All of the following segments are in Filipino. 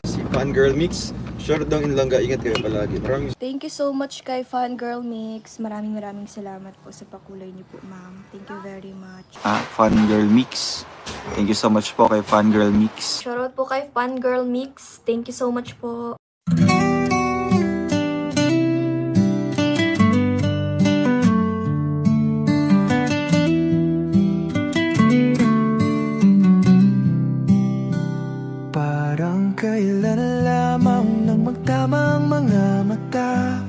Si Fangirl Mix. Short daw in Langga. Ingat kayo palagi. Maraming Thank you so much kay Fangirl Mix. Maraming salamat po sa pakulay niyo po, ma'am. Thank you very much. Fangirl Mix. Thank you so much po kay Fangirl Mix. Shoutout po kay Fangirl Mix. Thank you so much po. Parang kailan lamang nang magtamang mga mata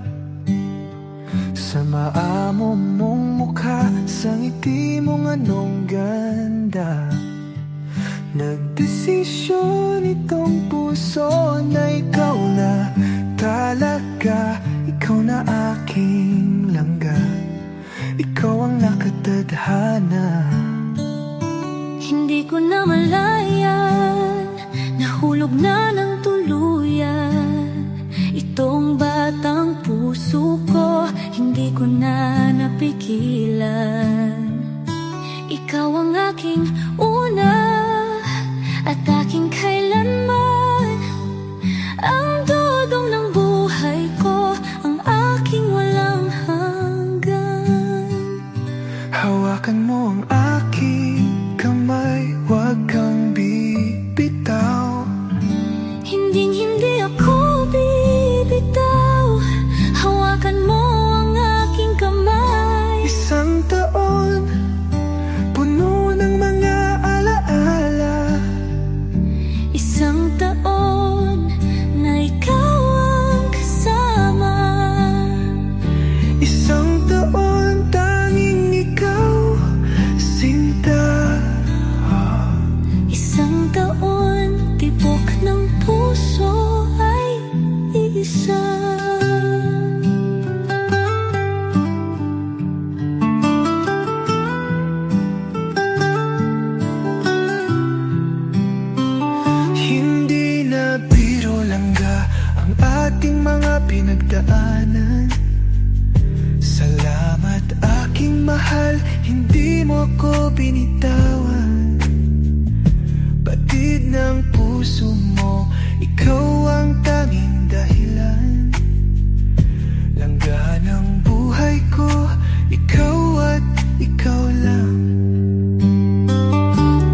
sa maamo mong mukha, sa ngiti mong anong ganda. Nagdesisyon itong puso na ikaw na talaga. Ikaw na aking langga, ikaw ang nakatadhana. Hindi ko na malayan, nahulog na ng tuluyan itong batang puso ko, hindi ko na napigilan. Ikaw ang aking una at aking kailanman, ang dudong ng buhay ko, ang aking walang hanggan. Hawakan mo ang aking kamay, huwag kang bibitaw. Hinding-hindi ako bibitaw, hawakan mo ang aking kamay. Isang taon, puno ng mga alaala. Isang taon na ikaw ang kasama. Isang taon, tanging ikaw, sinta. Isang taon, tibok ng puso ay isa. Hindi na biro langga ang ating mga pinagdaanan. Salamat aking mahal, hindi mo ko binitawan. Batid ng puso mo, ikaw ang tanging dahilan. Langga ng buhay ko, ikaw at ikaw lang.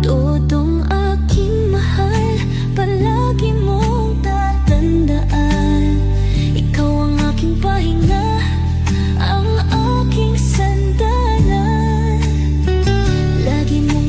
Todong aking mahal, palagi mong tatandaan. Ikaw ang aking pahinga, ang aking sandalan. Lagi mong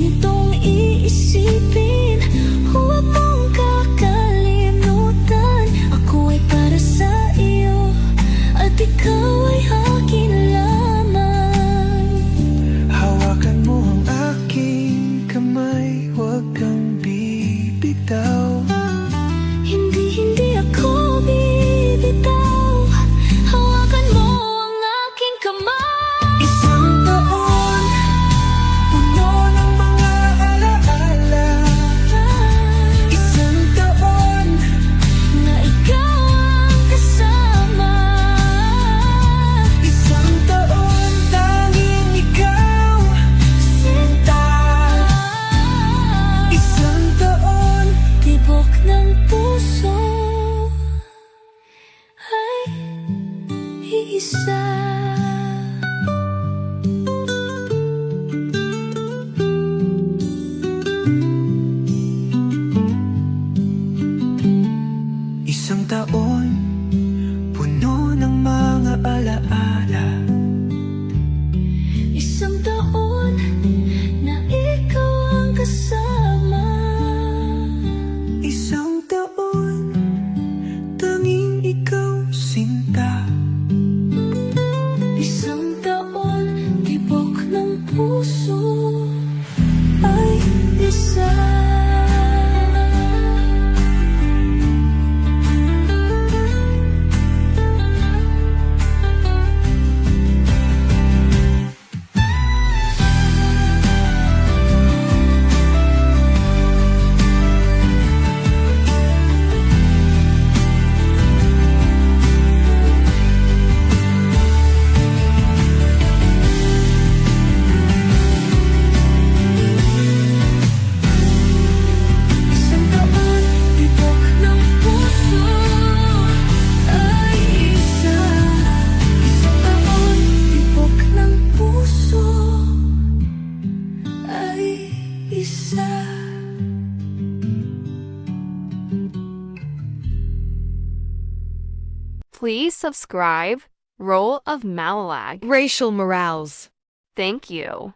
kita. Please subscribe Role of Malalag. Racial Morales. Thank you.